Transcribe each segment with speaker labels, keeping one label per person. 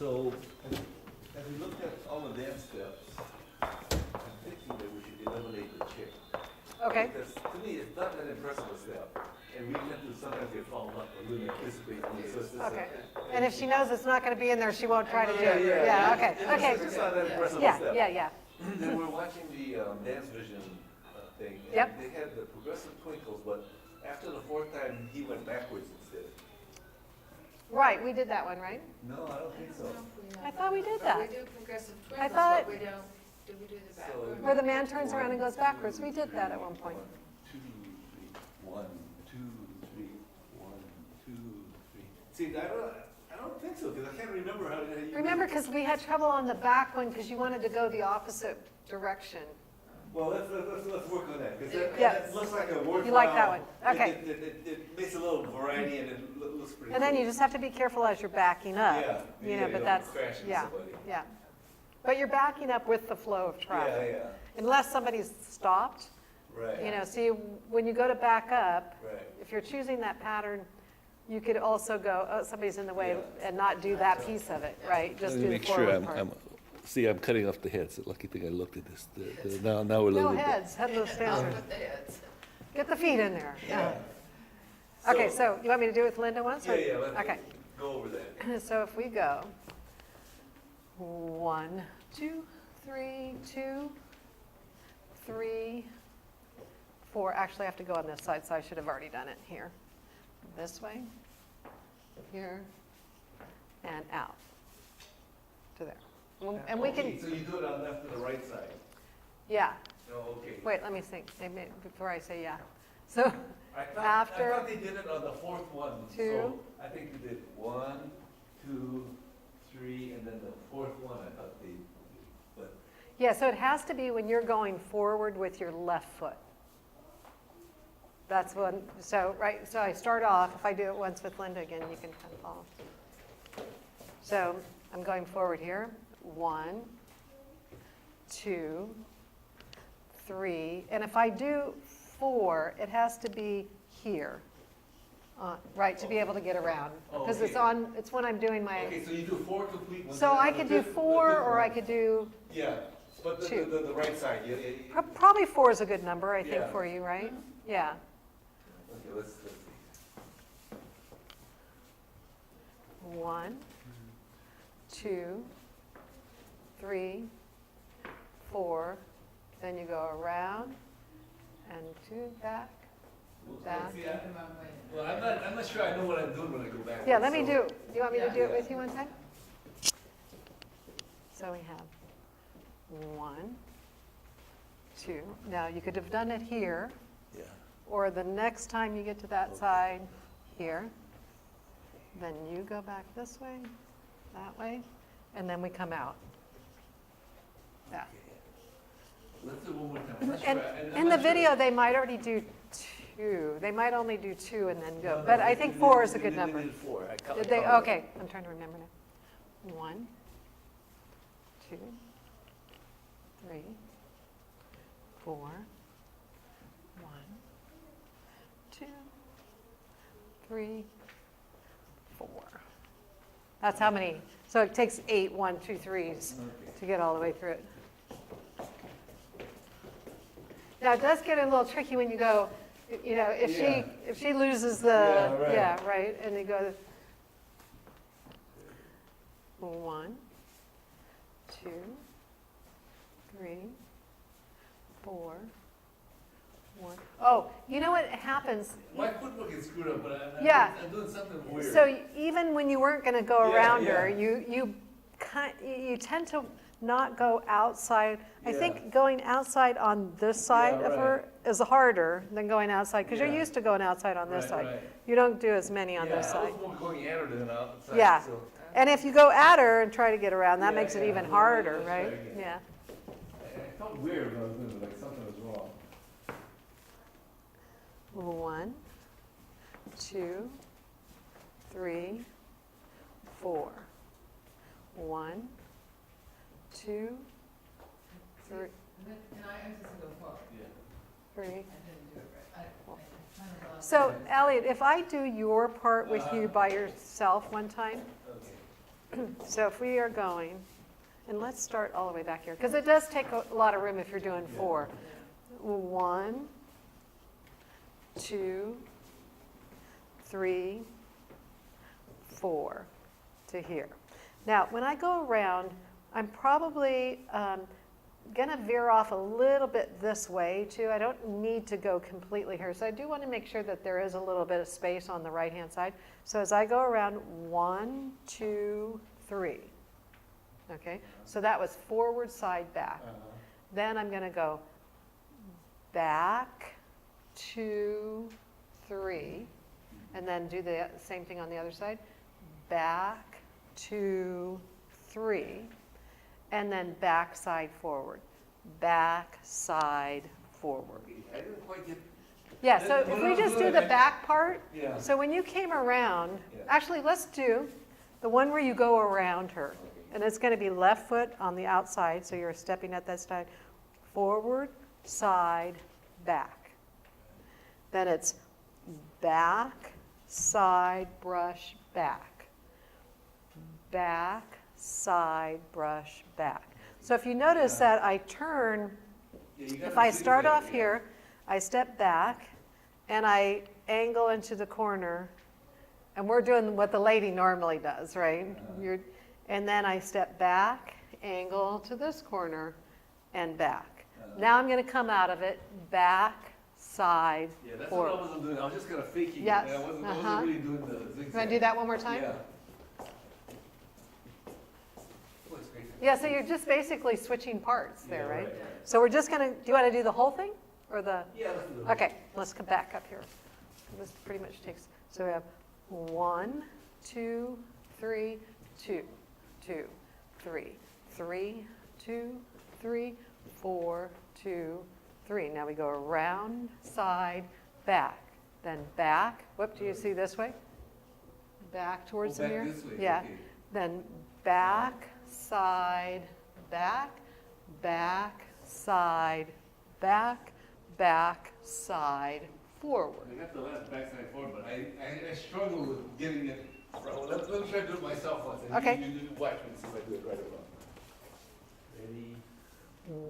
Speaker 1: So, as we looked at all the dance steps, I'm thinking that we should eliminate the chair.
Speaker 2: Okay.
Speaker 1: Because to me, it's not that impressive a step, and we tend to sometimes get followed up or really anticipate things, so it's just.
Speaker 2: Okay. And if she knows it's not going to be in there, she won't try to do it.
Speaker 1: Yeah,
Speaker 2: Okay. Okay.
Speaker 1: It's just not that impressive a
Speaker 2: Yeah.
Speaker 1: step.
Speaker 2: Yeah. Yeah.
Speaker 1: Then we're watching the Dance Vision thing, and
Speaker 2: Yep.
Speaker 1: they had the progressive twinkles, but after the fourth time, he went backwards instead.
Speaker 2: Right. We did that one, right?
Speaker 1: No, I don't think so.
Speaker 2: I thought we did
Speaker 3: But
Speaker 2: that.
Speaker 3: we do progressive
Speaker 2: I
Speaker 3: twinkles,
Speaker 2: thought-
Speaker 3: but we don't, do we do the
Speaker 1: So-
Speaker 3: backward?
Speaker 2: Where the man turns around and goes backwards. We did that at one point.
Speaker 1: 1, 2, 3, 1, 2, 3, 1, 2, 3. See, I don't think so, because I can't remember how you.
Speaker 2: Remember, because we had trouble on the back one because you wanted to go the opposite direction.
Speaker 1: Well, let's work on that, because
Speaker 2: Yeah.
Speaker 1: that looks like a worthwhile.
Speaker 2: You like that one? Okay.
Speaker 1: It makes a little variety and it looks pretty.
Speaker 2: And then
Speaker 1: cool.
Speaker 2: you just have to be careful as you're backing up.
Speaker 1: Yeah,
Speaker 2: You
Speaker 1: yeah,
Speaker 2: know,
Speaker 1: you
Speaker 2: but
Speaker 1: don't
Speaker 2: that's,
Speaker 1: crash into
Speaker 2: yeah,
Speaker 1: somebody.
Speaker 2: yeah. But you're backing up with the flow of
Speaker 1: Yeah,
Speaker 2: traffic.
Speaker 1: yeah,
Speaker 2: Unless somebody's stopped,
Speaker 1: right.
Speaker 2: you know, see, when you go to back up,
Speaker 1: Right.
Speaker 2: if you're choosing that pattern, you could also go, oh, somebody's in the way,
Speaker 1: Yeah.
Speaker 2: and not do that piece of it, right? Just
Speaker 4: Let me
Speaker 2: do the
Speaker 4: make sure
Speaker 2: forward part.
Speaker 4: see, I'm cutting off the heads. Lucky thing I looked at this. Now we're a
Speaker 2: No
Speaker 4: little bit.
Speaker 2: heads, headless
Speaker 3: I'll
Speaker 2: dancers.
Speaker 3: put the heads.
Speaker 2: Get the feet in there.
Speaker 1: Yeah.
Speaker 2: Okay, so you want me to do it with Linda once? or-
Speaker 1: Yeah, let's
Speaker 2: Okay.
Speaker 1: go over that.
Speaker 2: So if we go 1, 2, 3, 2, 3, 4. Actually, I have to go on this side, so I should have already done it here. This way, here, and out to there. And we
Speaker 1: Okay,
Speaker 2: can,
Speaker 1: so you do it on left and the right side.
Speaker 2: yeah.
Speaker 1: Oh, okay.
Speaker 2: Wait, let me think. Maybe before I say yeah. So
Speaker 1: I
Speaker 2: after-
Speaker 1: thought they did it on the fourth one.
Speaker 2: Two.
Speaker 1: So I think they did 1, 2, 3, and then the fourth one, I thought they, but,
Speaker 2: yeah, so it has to be when you're going forward with your left foot. That's one, so, right, so I start off, if I do it once with Linda again, you can kind of follow. So I'm going forward here, 1, 2, 3, and if I do 4, it has to be here, right, to be able to get around. Because it's
Speaker 1: Okay.
Speaker 2: on, it's when I'm doing my,
Speaker 1: okay, so you do 4 complete ones.
Speaker 2: so
Speaker 1: and then
Speaker 2: I
Speaker 1: on
Speaker 2: could
Speaker 1: the
Speaker 2: do
Speaker 1: fifth-
Speaker 2: 4,
Speaker 1: the fifth
Speaker 2: or I
Speaker 1: one.
Speaker 2: could do,
Speaker 1: Yeah, but
Speaker 2: two.
Speaker 1: the right side, yeah.
Speaker 2: probably 4 is a good number, I think,
Speaker 1: Yeah.
Speaker 2: for you, right? Yeah.
Speaker 1: Okay, let's see.
Speaker 2: 1, 2, 3, 4, then you go around and 2 back. Back.
Speaker 1: See, well, I'm not sure I know what I'm doing when I go back.
Speaker 2: Yeah, let me
Speaker 1: so-
Speaker 2: do you want me to
Speaker 3: Yeah.
Speaker 2: do it with you one time? So we have 1, 2. Now you could have done it here,
Speaker 4: Yeah.
Speaker 2: or the next time you get to that side, here. Then you go back this way, that way, and then we come out. Yeah.
Speaker 1: Let's do it one more time. I'm not
Speaker 2: And
Speaker 1: sure. I'm
Speaker 2: in the
Speaker 1: not sure.
Speaker 2: video, they might already do 2. They might only do 2 and then
Speaker 1: No,
Speaker 2: go.
Speaker 1: no,
Speaker 2: But
Speaker 1: they
Speaker 2: I think
Speaker 1: did-
Speaker 2: 4 is a
Speaker 1: they
Speaker 2: good
Speaker 1: did-
Speaker 2: number.
Speaker 1: They did 4.
Speaker 2: Did they? Okay, I'm trying to remember now. 1, 2, 3, 4, 1, 2, 3, 4. That's how many. So it takes 8 1, 2, 3s to get all the way through it. Now, it does get a little tricky when you go, you know,
Speaker 1: Yeah.
Speaker 2: if she loses the,
Speaker 1: Yeah, right.
Speaker 2: yeah, right, and you go 1, 2, 3, 4, 1. Oh, you know what happens?
Speaker 1: My footwork is screwed up, but
Speaker 2: Yeah.
Speaker 1: I'm doing something weird.
Speaker 2: So even when you weren't going to go
Speaker 1: Yeah,
Speaker 2: around
Speaker 1: yeah.
Speaker 2: her, you tend to not go outside. I
Speaker 1: Yeah.
Speaker 2: think going outside on this side
Speaker 1: Yeah,
Speaker 2: of her is harder than going outside, because you're
Speaker 1: Yeah.
Speaker 2: used to going outside on this
Speaker 1: Right,
Speaker 2: side.
Speaker 1: right.
Speaker 2: You don't do as many on
Speaker 1: Yeah,
Speaker 2: this
Speaker 1: I
Speaker 2: side.
Speaker 1: was more going at her than outside.
Speaker 2: Yeah.
Speaker 1: So
Speaker 2: And if you go at her and try to get around, that
Speaker 1: Yeah,
Speaker 2: makes it
Speaker 1: yeah.
Speaker 2: even
Speaker 1: Well,
Speaker 2: harder,
Speaker 1: let's try
Speaker 2: right?
Speaker 1: again.
Speaker 2: Yeah.
Speaker 1: I felt weird when I was doing it, like something was wrong.
Speaker 2: 1, 2, 3, 4. 1, 2, 3,
Speaker 3: And I just go forward.
Speaker 1: Yeah.
Speaker 2: 3.
Speaker 3: I didn't do it right. I kind of lost.
Speaker 2: So, Elliot, if I do your part with you
Speaker 1: Uh-huh.
Speaker 2: by yourself one time,
Speaker 1: Okay.
Speaker 2: So if we are going, and let's start all the way back here, because it does take a lot of room if you're doing 4. 1, 2, 3, 4 to here. Now, when I go around, I'm probably going to veer off a little bit this way too. I don't need to go completely here. So I do want to make sure that there is a little bit of space on the right-hand side. So as I go around, 1, 2, 3. Okay, so that was forward, side, back. Then I'm going to go back, 2, 3, and then do the same thing on the other side. Back, 2, 3, and then back, side, forward. Back, side, forward.
Speaker 1: I didn't quite get.
Speaker 2: Yeah, so if we just do the back part,
Speaker 1: Yeah.
Speaker 2: so when you came around,
Speaker 1: Yeah.
Speaker 2: actually, let's do the one where you go around her. And it's going to be left foot on the outside, so you're stepping at that side. Forward, side, back. Then it's back, side, brush, back. Back, side, brush, back. So if you notice that I turn,
Speaker 1: Yeah, you
Speaker 2: if
Speaker 1: gotta
Speaker 2: I
Speaker 1: do
Speaker 2: start
Speaker 1: that,
Speaker 2: off
Speaker 1: yeah.
Speaker 2: here, I step back, and I angle into the corner, and we're doing what the lady normally does, right? And then I step back, angle to this corner, and back. Now I'm going to come out of it, back, side,
Speaker 1: Yeah, that's
Speaker 2: forward.
Speaker 1: what I wasn't doing. I was just kind of faking
Speaker 2: Yes,
Speaker 1: it. I wasn't
Speaker 2: uh-huh.
Speaker 1: really doing the zigzag.
Speaker 2: You want to do that one more time?
Speaker 1: Yeah. Oh, it's great.
Speaker 2: Yeah, so you're just basically switching parts there,
Speaker 1: Yeah,
Speaker 2: right?
Speaker 1: right.
Speaker 2: So we're just going to, do you want to do the whole thing? Or the,
Speaker 1: Yeah, let's do that.
Speaker 2: okay, let's come back up here. This pretty much takes, so we have 1, 2, 3, 2, 2, 3, 3, 2, 3, 4, 2, 3. Now we go around, side, back. Then back, whoop, do you see this way? Back towards the
Speaker 1: back
Speaker 2: mirror?
Speaker 1: this way,
Speaker 2: Yeah.
Speaker 1: okay.
Speaker 2: Then back, side, back, back, side, back, back, side, forward.
Speaker 1: I got the last backside forward, but I struggle with getting it. Let me try to do it myself once. And
Speaker 2: Okay.
Speaker 1: You watch me see if I do it right or wrong. Ready?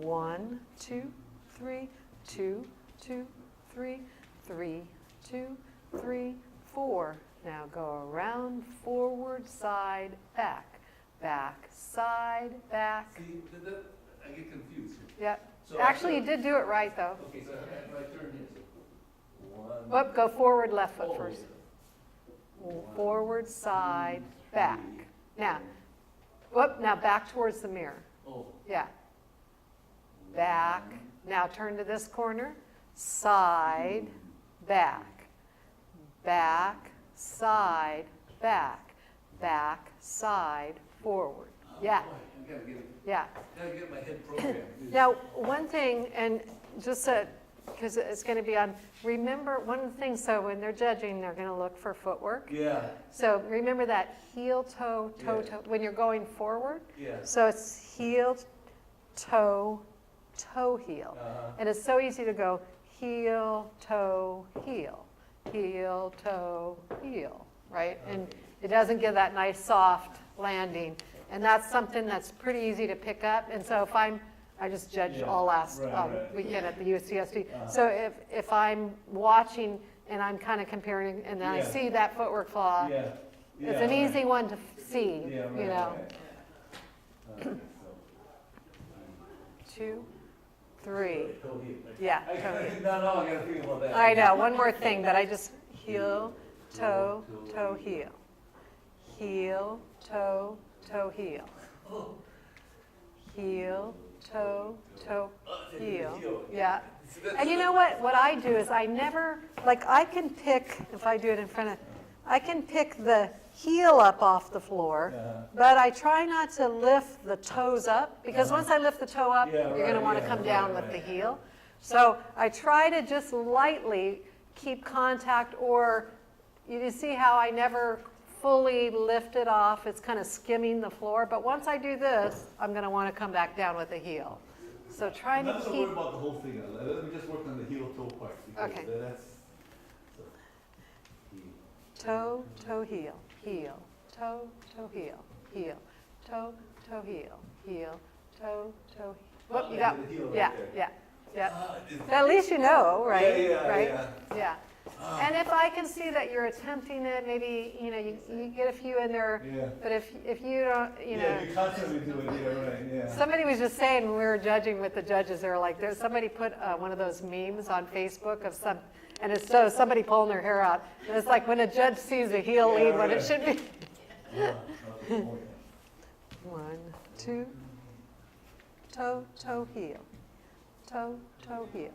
Speaker 2: 1, 2, 3, 2, 2, 3, 3, 2, 3, 4. Now go around, forward, side, back, back, side, back.
Speaker 1: See, I get confused.
Speaker 2: Yep.
Speaker 1: So
Speaker 2: Actually, you
Speaker 1: after-
Speaker 2: did do it right, though.
Speaker 1: Okay, so after I turn here, so 1.
Speaker 2: Whoop, go forward, left foot
Speaker 1: Oh,
Speaker 2: first.
Speaker 1: yeah.
Speaker 2: Forward, side, back.
Speaker 1: 3.
Speaker 2: Now, whoop, now back towards the mirror.
Speaker 1: Oh.
Speaker 2: Yeah. Back. Now turn to this corner. Side, back. Back, side, back. Back, side, forward. Yeah,
Speaker 1: Boy, I gotta get it.
Speaker 2: yeah.
Speaker 1: Gotta get my head programmed.
Speaker 2: Now, one thing, and just because it's going to be on, remember one of the things, so when they're judging, they're going to look for footwork.
Speaker 1: Yeah,
Speaker 2: So remember that heel, toe, toe,
Speaker 1: Yeah.
Speaker 2: toe, when you're going forward.
Speaker 1: yeah.
Speaker 2: So it's heel, toe, toe, heel. And it's so easy to go heel, toe, heel, heel, toe, heel, right? And it doesn't give that nice soft landing. And that's something that's pretty easy to pick up. And so if I just judged
Speaker 1: Yeah,
Speaker 2: all last
Speaker 1: right.
Speaker 2: weekend at the UCSD. So if I'm watching and I'm kind of comparing and then I
Speaker 1: Yeah.
Speaker 2: see that footwork flaw,
Speaker 1: Yeah.
Speaker 2: it's an easy one to see,
Speaker 1: Yeah, right,
Speaker 2: you know.
Speaker 1: right. So,
Speaker 2: 2, 3.
Speaker 1: toe heel.
Speaker 2: Yeah,
Speaker 1: I
Speaker 2: toe heel.
Speaker 1: no, I gotta think about that.
Speaker 2: I know, one more thing, but I just heel, toe, toe, heel. Heel, toe, toe, heel. Heel, toe, toe, heel. Yeah. And you know what? What I do is I never, like I can pick, if I do it in front of, I can pick the heel up off the floor, but I try not to lift the toes up, because once I lift the toe up,
Speaker 1: Yeah,
Speaker 2: you're going to
Speaker 1: right,
Speaker 2: want to
Speaker 1: yeah,
Speaker 2: come
Speaker 1: right,
Speaker 2: down with
Speaker 1: right.
Speaker 2: the heel. So I try to just lightly keep contact, or you see how I never fully lift it off. It's kind of skimming the floor. But once I do this, I'm going to want to come back down with the heel. So trying to
Speaker 1: I'm not
Speaker 2: keep...
Speaker 1: so worried about the whole thing. Let me just work on the heel toe part. Because
Speaker 2: Okay.
Speaker 1: That's. So,
Speaker 2: Toe, toe, heel, heel, toe, toe, heel. heel, toe, toe, heel, toe, toe. Whoop, you
Speaker 1: Yeah,
Speaker 2: got,
Speaker 1: the heel right
Speaker 2: yeah,
Speaker 1: there.
Speaker 2: yeah, yeah.
Speaker 1: Is-
Speaker 2: At least you know, right?
Speaker 1: Yeah, yeah,
Speaker 2: Right?
Speaker 1: yeah.
Speaker 2: Yeah. And if I can see that you're attempting it, maybe, you get a few in there,
Speaker 1: Yeah.
Speaker 2: but if you don't,
Speaker 1: Yeah, you constantly do it, yeah, right, yeah.
Speaker 2: somebody was just saying when we were judging with the judges, they were like, somebody put one of those memes on Facebook of and it's so somebody pulling their hair out. And it's like when a judge sees a heel
Speaker 1: Yeah,
Speaker 2: lead when it
Speaker 1: right.
Speaker 2: should be.
Speaker 1: Oh, yeah.
Speaker 2: 1, 2, toe, toe, heel, toe, toe, heel,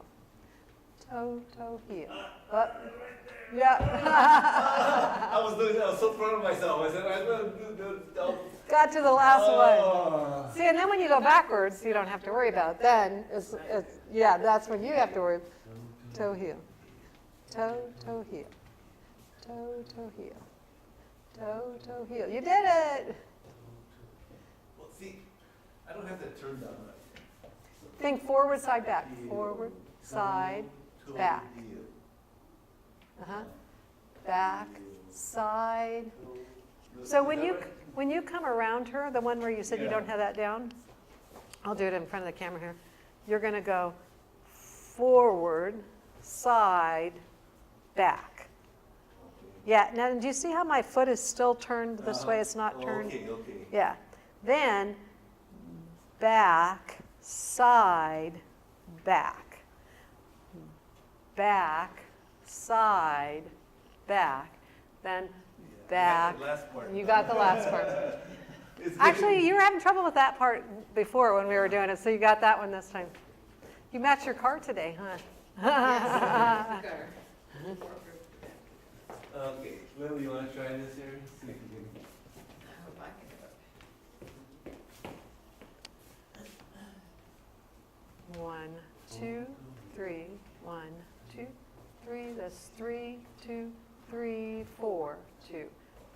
Speaker 2: toe, toe, heel. Up. Yeah.
Speaker 1: I was so proud of myself. I said, I'm gonna do.
Speaker 2: Got to the last one.
Speaker 1: Oh.
Speaker 2: See, and then when you go backwards, you don't have to worry about it. Then, yeah, that's when you have to worry. Toe, heel. Toe, toe, heel. Toe, toe, heel. Toe, toe, heel. You did it!
Speaker 1: Well, see, I don't have that turned down right.
Speaker 2: Think forward, side, back. Forward, side,
Speaker 1: Toe,
Speaker 2: back.
Speaker 1: heel.
Speaker 2: Uh-huh. Back, side.
Speaker 1: Toe.
Speaker 2: So
Speaker 1: Is
Speaker 2: when
Speaker 1: that
Speaker 2: you
Speaker 1: right?
Speaker 2: when you come around her, the one where you said you
Speaker 1: Yeah.
Speaker 2: don't have that down, I'll do it in front of the camera here. You're going to go forward, side, back. Yeah. Now, do you see how my foot is still turned this way? It's not turned.
Speaker 1: Okay, okay.
Speaker 2: Yeah. Then back, side, back. Back, side, back. Then back.
Speaker 1: Yeah, last part.
Speaker 2: You got the last part.
Speaker 1: It's
Speaker 2: Actually,
Speaker 1: getting-
Speaker 2: you were having trouble with that part before when we were doing it, so you got that one this time. You matched your car today, huh?
Speaker 3: Yes, you got her.
Speaker 1: Okay, Lily, you wanna try this here? See if you can.
Speaker 3: I hope I can do it.
Speaker 2: 1, 2, 3. 1, 2, 3. That's 3, 2, 3, 4, 2,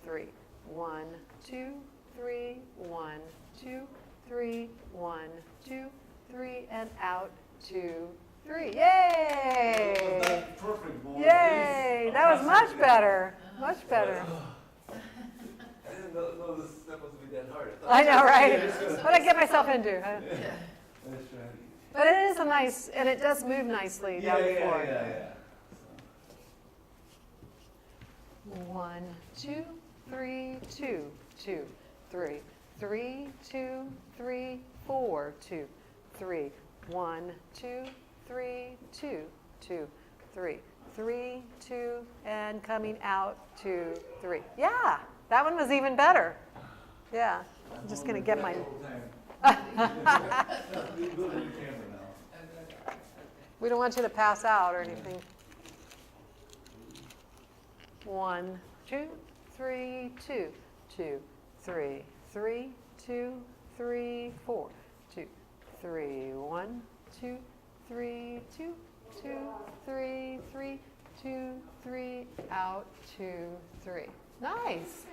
Speaker 2: 3. 1, 2, 3, 1, 2, 3, 1, 2, 3, and out, 2, 3. Yay!
Speaker 1: That's perfect, boy.
Speaker 2: Yay! That was much better. Much better.
Speaker 1: I didn't know this step was gonna be that hard.
Speaker 2: I know, right?
Speaker 1: Yeah, just
Speaker 2: What did I get myself into? Huh?
Speaker 3: Yeah.
Speaker 1: Let's try it.
Speaker 2: But it is a nice, and it does move nicely
Speaker 1: Yeah,
Speaker 2: down the
Speaker 1: yeah,
Speaker 2: floor.
Speaker 1: yeah.
Speaker 2: 1, 2, 3, 2, 2, 3, 3, 2, 3, 4, 2, 3, 1, 2, 3, 2, 2, 3, 3, 2, and coming out, 2, 3. Yeah, that one was even better. Yeah, I'm just gonna get my. We don't want you to pass out or anything. 1, 2, 3, 2, 2, 3, 3, 2, 3, 4, 2, 3, 1, 2, 3, 2, 2, 3, 3, 2, 3, out, 2, 3. Nice.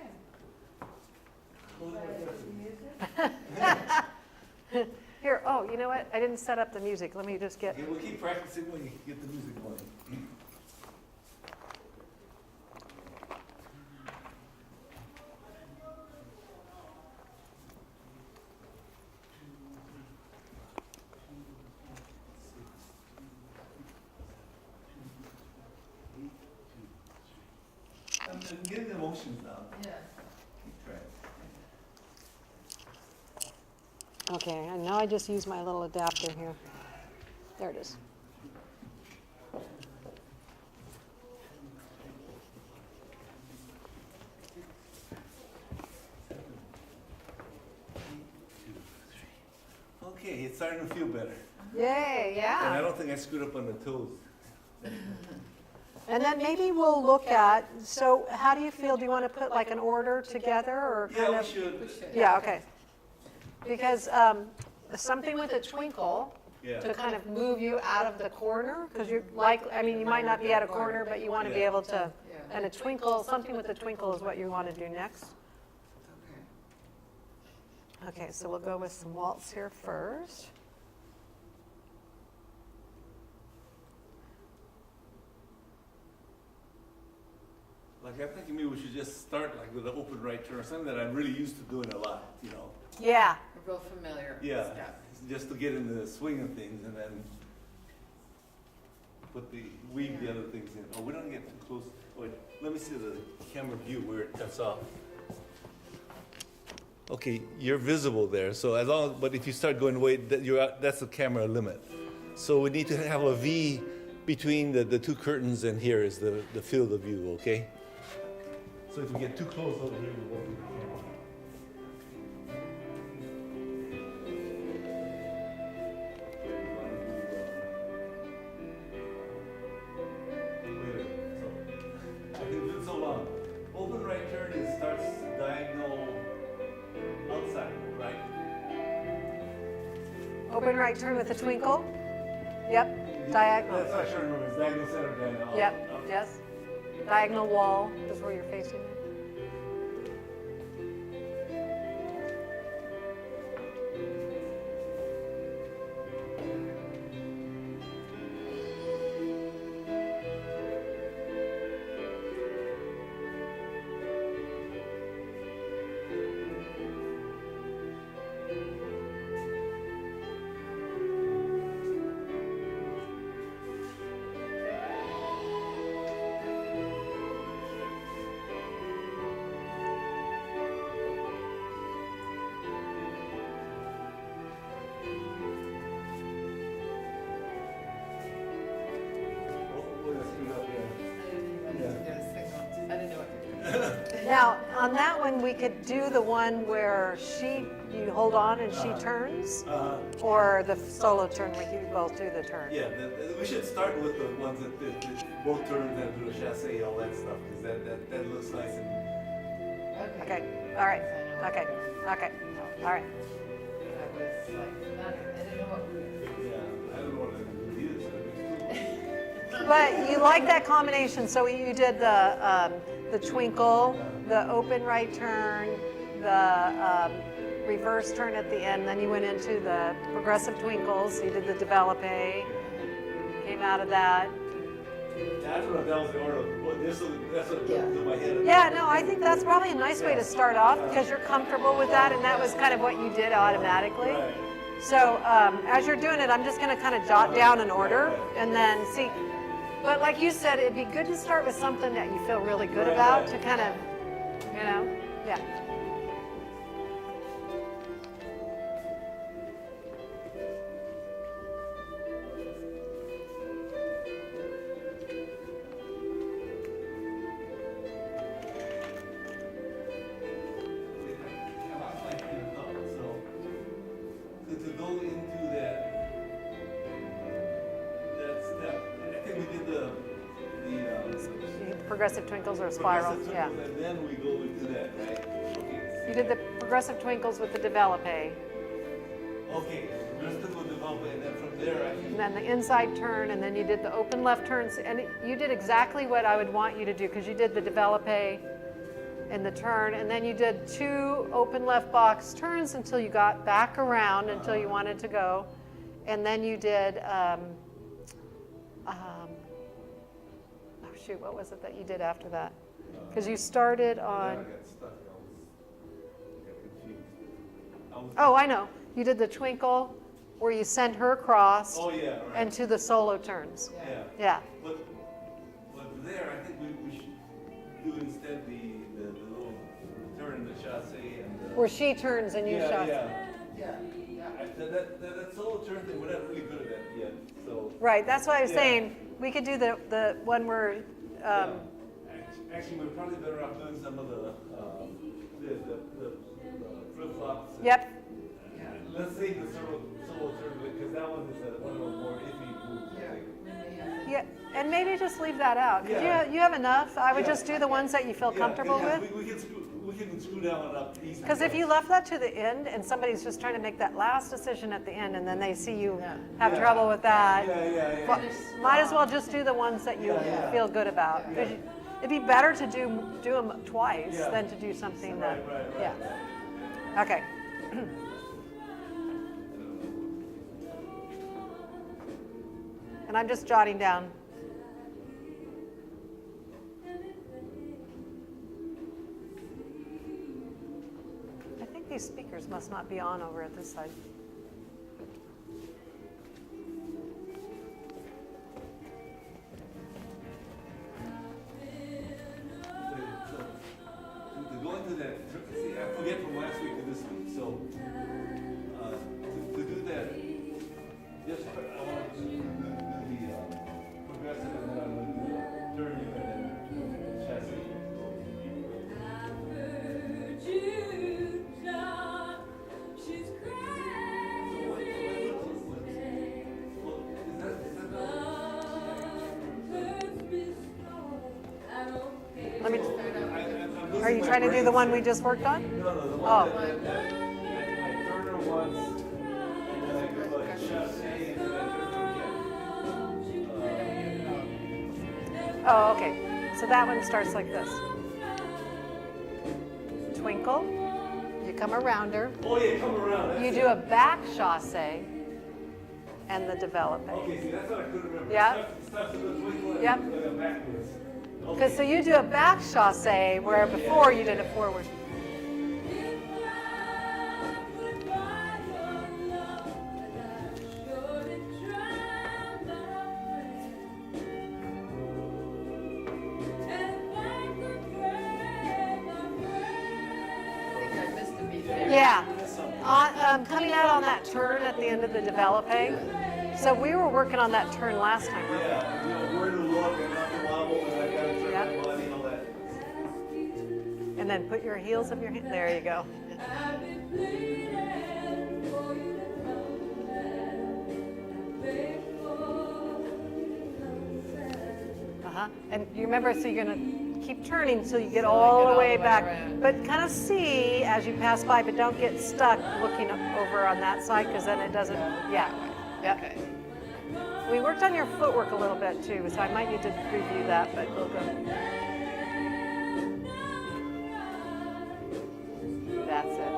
Speaker 2: Here, oh, you know what? I didn't set up the music. Let me just get.
Speaker 1: Okay, we'll keep practicing when you get the music going. I'm getting the emotions down.
Speaker 3: Yeah.
Speaker 1: Keep trying.
Speaker 2: Okay, and now I just use my little adapter here. There it is.
Speaker 1: Okay, it's starting to feel better.
Speaker 2: Yay,
Speaker 1: And I
Speaker 2: yeah.
Speaker 1: don't think I screwed up on the toes.
Speaker 2: And then maybe we'll look at, so how do you feel? Do you want to put like an order together or kind
Speaker 1: Yeah,
Speaker 2: of?
Speaker 1: we should.
Speaker 2: Yeah, okay. Because something with a twinkle
Speaker 1: Yeah.
Speaker 2: to kind of move you out of the corner, because you're like, I mean, you might not be at a corner, but you want to be able to,
Speaker 3: Yeah.
Speaker 2: and a twinkle, something with a twinkle is what you want to do next.
Speaker 3: Okay.
Speaker 2: Okay, so we'll go with some waltz here first.
Speaker 1: Like Okay, I think maybe we should just start like with an open right turn, something that I'm really used to doing a lot, you know?
Speaker 2: Yeah.
Speaker 3: Real familiar
Speaker 1: Yeah,
Speaker 3: step.
Speaker 1: just to get in the swing of things and then weave the other things in. Oh, we don't get too close. Wait, let me see the camera view where it cuts off. Okay, you're visible there, so as long, but if you start going away, that's the camera limit. So we need to have a V between the two curtains, and here is the field of view, okay? So if we get too close over here, we won't be the camera. I've been doing so long. Open right turn starts diagonal outside, right?
Speaker 2: Open right turn with a twinkle. Yep. Diagonal.
Speaker 1: That's what I should remember. It's diagonal center, diagonal.
Speaker 2: Yep.
Speaker 1: Out.
Speaker 2: Yes. Diagonal wall is where you're facing.
Speaker 3: I didn't know what to do.
Speaker 2: Now, on that one, we could do the one where you hold on and she turns, or the solo turn, we could both do the turn.
Speaker 1: Yeah, we should start with the ones that both turns and do the chassé, all that stuff, because that looks nice and.
Speaker 2: Okay, all right, okay, okay, all right.
Speaker 3: I was like, I didn't know what we were.
Speaker 1: Yeah, I don't know what to do either, so.
Speaker 2: But you like that combination, so you did the twinkle, the open right turn, the reverse turn at the end, then you went into the progressive twinkles, you did the develope, came out of that.
Speaker 1: Yeah, I don't know if that was the order. That's what
Speaker 3: Yeah.
Speaker 1: in my head.
Speaker 2: Yeah, no, I think that's probably a nice way to start off because you're comfortable with that, and that was kind of what you did automatically.
Speaker 1: Right.
Speaker 2: So as you're doing it, I'm just going to kind of jot down an order and then see. But like you said, it'd be good to start with something that you feel really good about to kind of, yeah.
Speaker 1: I lost my train of thought. So to go into that step, I think we did the
Speaker 2: Progressive twinkles or spiral,
Speaker 1: progressive
Speaker 2: yeah.
Speaker 1: twinkles, and then we go into that, right? Okay.
Speaker 2: You did the progressive twinkles with the develope, and
Speaker 1: Okay, let's go develop it, and then from there I can.
Speaker 2: then the inside turn, and then you did the open left turns, and you did exactly what I would want you to do because you did the develope and the turn, and then you did 2 open left box turns until you got back around until you wanted to go, and then you did. Shoot, what was it that you did after that? Because you started
Speaker 1: Then
Speaker 2: on.
Speaker 1: I got stuck. I got confused.
Speaker 2: Oh, I know. You did the twinkle where you sent her across
Speaker 1: Oh, yeah, right.
Speaker 2: and to the solo turns.
Speaker 1: Yeah.
Speaker 2: Yeah.
Speaker 1: But there, I think we should do instead the little turn, the chassé and the.
Speaker 2: Where she turns and you
Speaker 1: Yeah,
Speaker 2: shot.
Speaker 1: yeah.
Speaker 3: Yeah.
Speaker 1: That solo turn thing, we're not really good at that yet, so.
Speaker 2: Right, that's what I was
Speaker 1: Yeah.
Speaker 2: saying. We could do the one where,
Speaker 1: Yeah. Actually, we're probably better off doing some of the flip-flops.
Speaker 2: yep,
Speaker 1: Let's say the solo turn, because that one is one of the more iffy moves, I think.
Speaker 2: yeah, and maybe just leave that out. 'Cause
Speaker 1: Yeah.
Speaker 2: you have enough. I would
Speaker 1: Yeah.
Speaker 2: just do the ones that you feel
Speaker 1: Yeah,
Speaker 2: comfortable
Speaker 1: because
Speaker 2: with.
Speaker 1: We can screw that one up easily.
Speaker 2: Because if you left that to the end and somebody's just trying to make that last decision at the end and then they see you have
Speaker 1: Yeah.
Speaker 2: trouble with that,
Speaker 1: Yeah.
Speaker 2: well, might as well just do the ones that you
Speaker 1: Yeah.
Speaker 2: feel good about. 'Cause it'd be better to do them twice
Speaker 1: Yeah.
Speaker 2: than to do something that,
Speaker 1: Right.
Speaker 2: yeah. Okay. And I'm just jotting down. these speakers must not be on over at this side.
Speaker 1: To go into that, see, I forget from last week to this week, so to do that, just I want to do the progressive and then I'm going to do the turn unit and chassis.
Speaker 2: Let me. Are you trying to do the one we just worked on?
Speaker 1: No, the one
Speaker 2: Oh.
Speaker 1: that I turn her once, and then I go like chassis, and then I turn her again.
Speaker 2: Oh, okay. So that one starts like this. Twinkle. You come around her.
Speaker 1: Oh yeah, come around. That's
Speaker 2: You do a back chasse and the developing.
Speaker 1: Okay, see, that's what I couldn't remember.
Speaker 2: Yeah.
Speaker 1: It starts with a twinkle and
Speaker 2: Yep.
Speaker 1: then backwards.
Speaker 2: Because so you do a back chasse where before you did it forward.
Speaker 3: I think I missed a beat there.
Speaker 2: Yeah. Coming out on that turn at the end of the developing. So we were working on that turn last time.
Speaker 1: Yeah, where to look and not to wobble, and I gotta turn
Speaker 2: Yep.
Speaker 1: my body and all that.
Speaker 2: And then put your heels of your hand. There you go. And you remember, so you're gonna keep turning till you get all the way back.
Speaker 3: around.
Speaker 2: But kind of see as you pass by, but don't get stuck looking over on that side because then it doesn't. Yeah. Yep.
Speaker 3: Okay.
Speaker 2: We worked on your footwork a little bit too, so I might need to review that, but we'll go. That's it.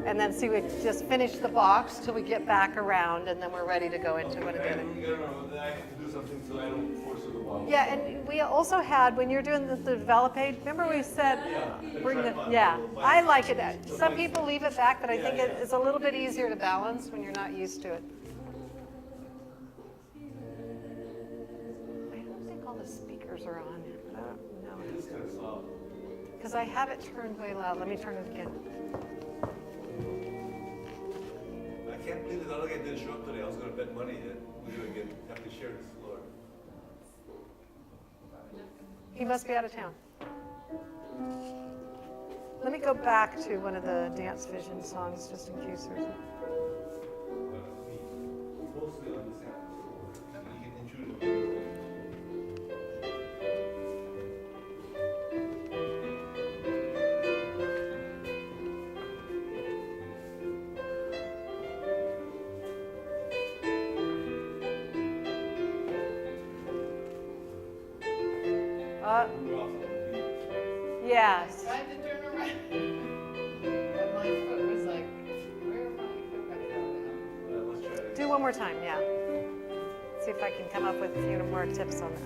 Speaker 2: And then see, we just finish the box till we get back around, and then we're ready to go into one of the other.
Speaker 1: You gotta remember that I have to do something so I don't force her to wobble.
Speaker 2: Yeah, and we also had, when you're doing the developing, remember we said, bring the, yeah, I like it. Some people leave it back, but I think it's a little bit easier to balance when you're not used to it. I don't think all the speakers are on. I don't know.
Speaker 1: It's kind of soft.
Speaker 2: Because I have it turned way loud. Let me turn it again.
Speaker 1: I can't believe that Oleg didn't show up today. I was gonna bet money that we would have to share this floor.
Speaker 2: He must be out of town. Let me go back to one of the Dance Vision songs just in case there's.
Speaker 1: Mostly on this half. You can intrude.
Speaker 2: Yes.
Speaker 3: I tried to turn around, but my foot was like, where am I? I fell down.
Speaker 1: Let's try it.
Speaker 2: Do one more time, yeah. See if I can come up with a few more tips on that.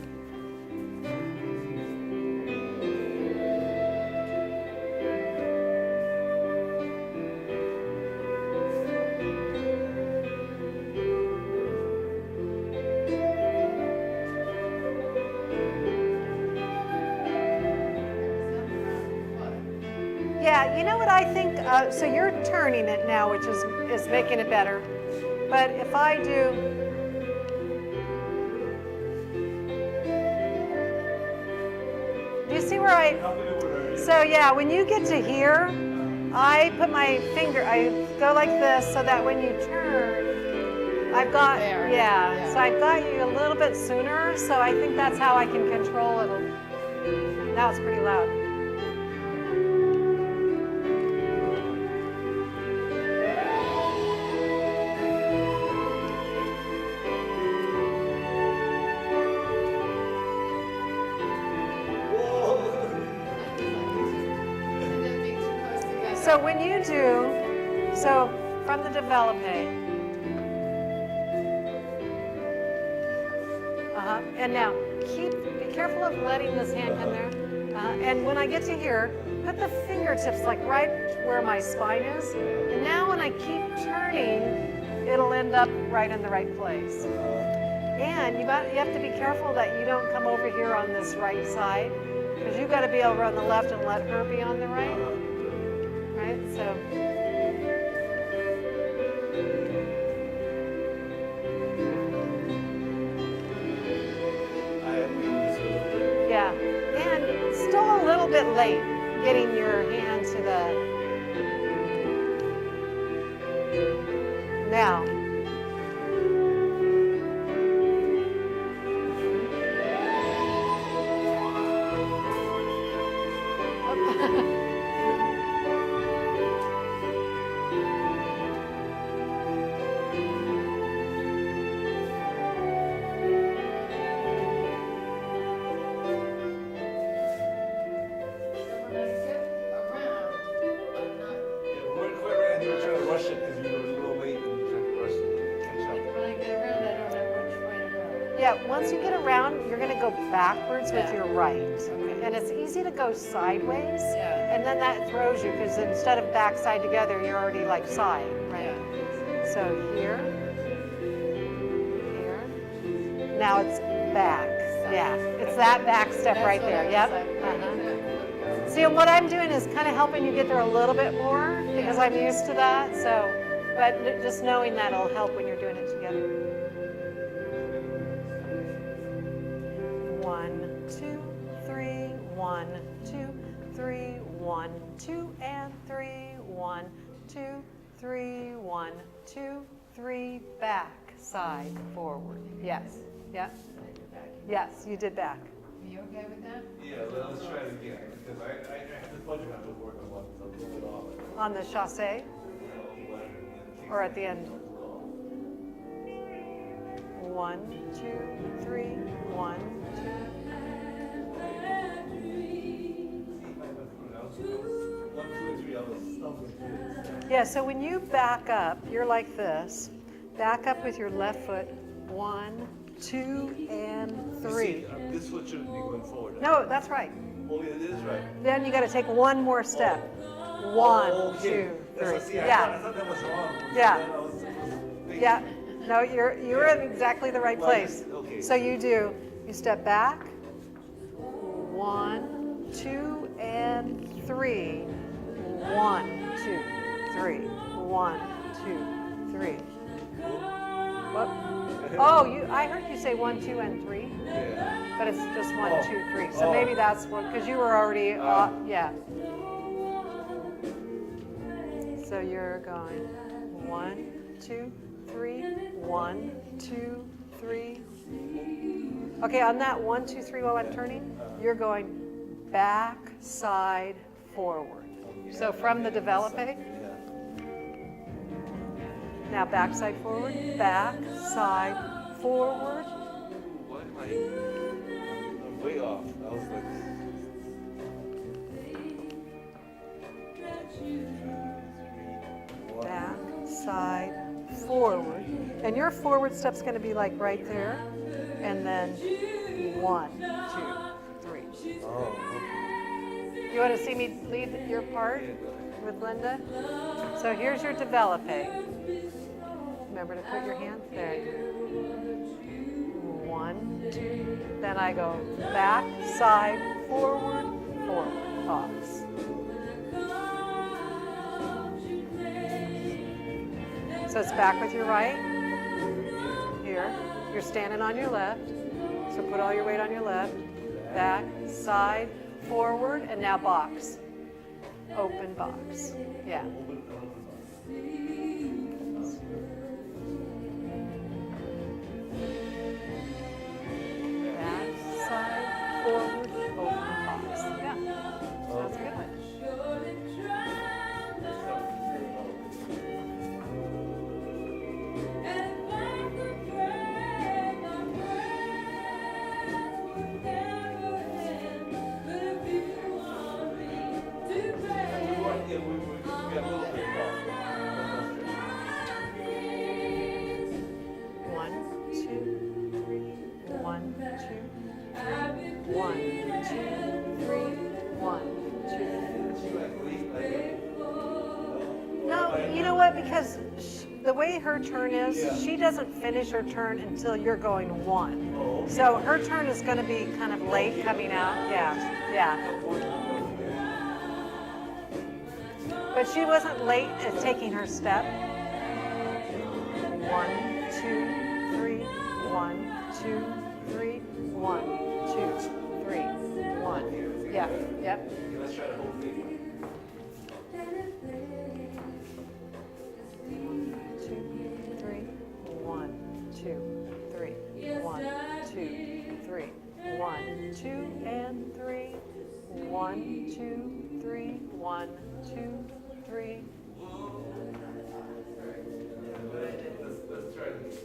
Speaker 2: Yeah, you know what I think? So you're turning it now, which is making it better. But if I do, you see where so yeah, when you get to here, I put my finger, I go like this so that when you turn, I've got,
Speaker 3: There.
Speaker 2: yeah,
Speaker 3: Yeah.
Speaker 2: so I've got you a little bit sooner, so I think that's how I can control it. Now it's pretty loud. So when you do, so from the developing, and now be careful of letting this hand come there. And when I get to here, put the fingertips like right where my spine is. And now when I keep turning, it'll end up right in the right place. And you have to be careful that you don't come over here on this right side, because you've got to be over on the left and let her be on the right. Right? So. Yeah. And still a little bit late getting your hand to the. Now. Yeah, once you get around, you're going to go backwards with your right.
Speaker 3: Okay.
Speaker 2: And it's easy to go sideways.
Speaker 3: Yeah.
Speaker 2: And then that throws you, because instead of back side together, you're already like side, right?
Speaker 3: Yeah.
Speaker 2: So here, here. Now it's back. Yeah, it's that back step
Speaker 3: That's
Speaker 2: right
Speaker 3: what
Speaker 2: there.
Speaker 3: I was
Speaker 2: Yep.
Speaker 3: like,
Speaker 2: See, and what I'm doing is kind of helping you get there a little bit more, because I'm used to that. So, but just knowing that'll help when you're doing it together. 1, 2, 3, 1, 2, 3, 1, 2, and 3, 1, 2, 3, 1, 2, 3, back, side, forward. Yes. Yep. Yes, you did back.
Speaker 3: Are you okay with that?
Speaker 1: Yeah, let's try it again, because I have to budget on the work on one, so a little bit off.
Speaker 2: On the chassé or at the end? 1, 2, 3, 1, 2. Yeah, so when you back up, you're like this. Back up with your left foot. 1, 2, and 3.
Speaker 1: This foot shouldn't be going forward.
Speaker 2: No, that's right.
Speaker 1: Oh, it is right.
Speaker 2: Then you got to take one more step. 1,
Speaker 1: Okay.
Speaker 2: 2, 3.
Speaker 1: That's what- see, I
Speaker 2: Yeah,
Speaker 1: thought that was wrong.
Speaker 2: Yeah.
Speaker 1: I was thinking-
Speaker 2: yeah. No, you're in exactly the right place.
Speaker 1: Okay.
Speaker 2: So you step back. 1, 2, and 3. 1, 2, 3. 1, 2, 3. Whoop. Oh, I heard you say 1, 2, and 3,
Speaker 1: Yeah.
Speaker 2: but it's just 1,
Speaker 1: Oh.
Speaker 2: 2, 3. So
Speaker 1: Oh.
Speaker 2: maybe that's what, because you were already, yeah. So you're going 1, 2, 3, 1, 2, 3. Okay, on that 1, 2, 3 while I'm turning, you're going back, side, forward. So from the developing, now back, side, forward, back, side, forward.
Speaker 1: Why am I'm way off? I was like.
Speaker 2: Back, side, forward. And your forward step's going to be like right there. And then 1, 2, 3.
Speaker 1: Oh,
Speaker 2: You want to see me lead your part with Linda? So here's your developing. Remember to put your hands there. 1, 2. Then I go back, side, forward, forward, box. So it's back with your right. Here. You're standing on your left. So put all your weight on your left. Back, side, forward, and now box. Open box. Yeah. Back, side, forward, open box. Yeah. That's a good one. you know what? Because the way her turn is,
Speaker 1: Yeah.
Speaker 2: she doesn't finish her turn until you're going 1. So her turn is going to be kind of late coming out. Yeah, yeah. But she wasn't late at taking her step. 1, 2, 3, 1, 2, 3, 1, 2, 3, 1. Yeah, yep.
Speaker 1: Let's try the whole thing.
Speaker 2: 2, 3, 1, 2, 3, 1, 2, 3, 1, 2, and 3, 1, 2, 3, 1, 2, 3.
Speaker 1: Let's try this.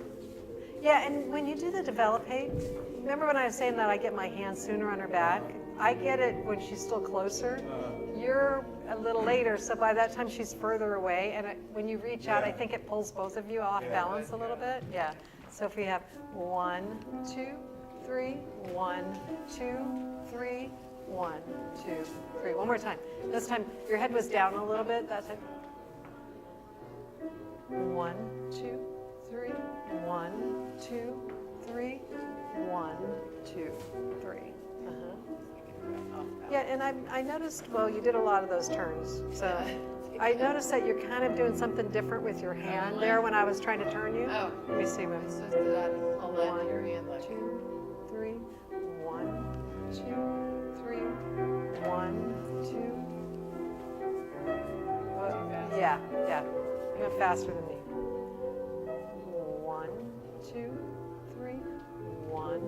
Speaker 2: Yeah, and when you do the developate, remember when I was saying that I get my hand sooner on her back? I get it when she's still closer. You're a little later, so by that time she's further away, and when you reach out, I think it pulls both of you off balance a little bit. Yeah. So if we have 1, 2, 3, 1, 2, 3, 1, 2, 3. One more time. This time your head was down a little bit. That time. 1, 2, 3, 1, 2, 3, 1, 2, 3. Yeah, and I noticed, well, you did a lot of those turns. So I noticed that you're kind of doing something different with your hand there when I was trying to turn you.
Speaker 3: Oh.
Speaker 2: Let me see.
Speaker 3: So did that hold on to your hand like
Speaker 2: 2, 3, 1, 2, 3, 1, 2. Yeah, yeah. You went faster than me. 1, 2, 3, 1,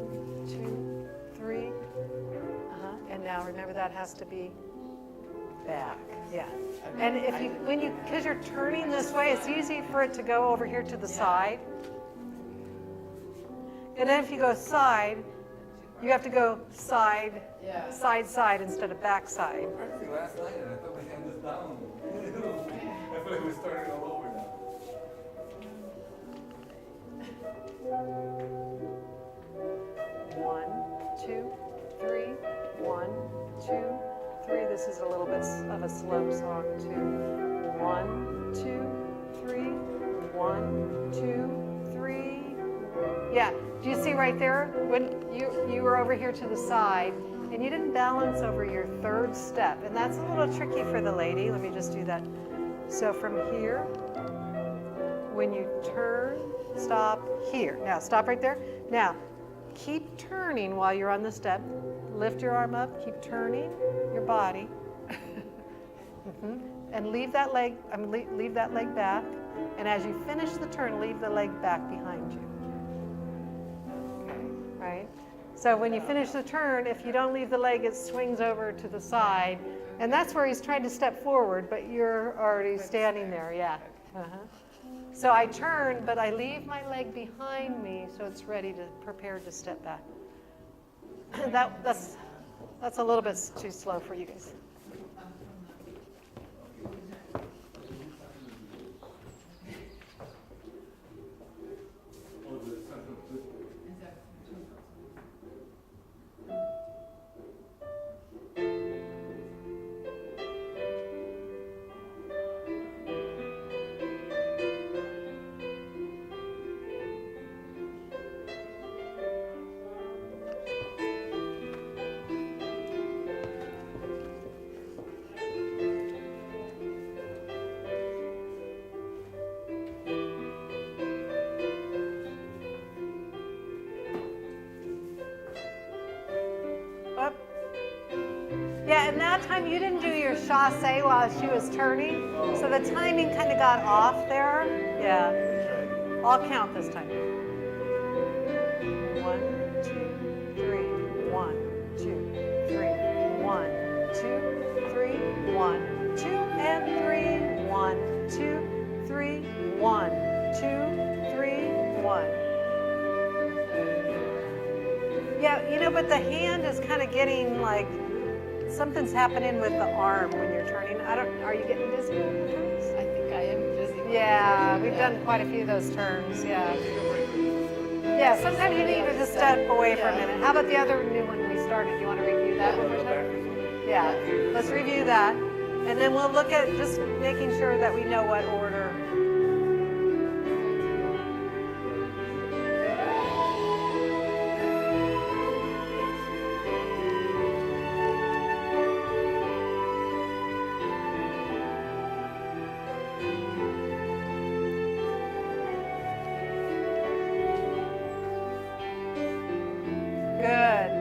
Speaker 2: 2, 3. And now remember that has to be back. Yeah. And if you, because you're turning this way, it's easy for it to go over here to the side. And then if you go side, you have to go side, side, side instead of back side.
Speaker 1: Practicing last night, and I thought my hand was down. I feel like we're starting all over now.
Speaker 2: 1, 2, 3, 1, 2, 3. This is a little bit of a slow song too. 1, 2, 3, 1, 2, 3. Yeah. Do you see right there when you were over here to the side and you didn't balance over your third step, and that's a little tricky for the lady. Let me just do that. So from here, when you turn, stop here. Now stop right there. Now keep turning while you're on the step. Lift your arm up, keep turning your body. And leave that leg, leave that leg back. And as you finish the turn, leave the leg back behind you. Okay, right? So when you finish the turn, if you don't leave the leg, it swings over to the side. And that's where he's trying to step forward, but you're already standing there, yeah. So I turn, but I leave my leg behind me so it's ready to prepare to step back. That's a little bit too slow for you guys. Yeah, and that time you didn't do your chasse while she was turning, so the timing kind of got off there. Yeah. I'll count this time. 1, 2, 3, 1, 2, 3, 1, 2, 3, 1, 2, and 3, 1, 2, 3, 1, 2, 3, 1. Yeah, you know, but the hand is kind of getting like, something's happening with the arm when you're turning. Are you getting dizzy on the turns?
Speaker 3: I think I am dizzy.
Speaker 2: Yeah, we've done quite a few of those turns, yeah. Yeah, sometimes you need to just step away for a minute. How about the other new one we started? You want to review that one more time? Yeah, let's review that. And then we'll look at just making sure that we know what order. Good.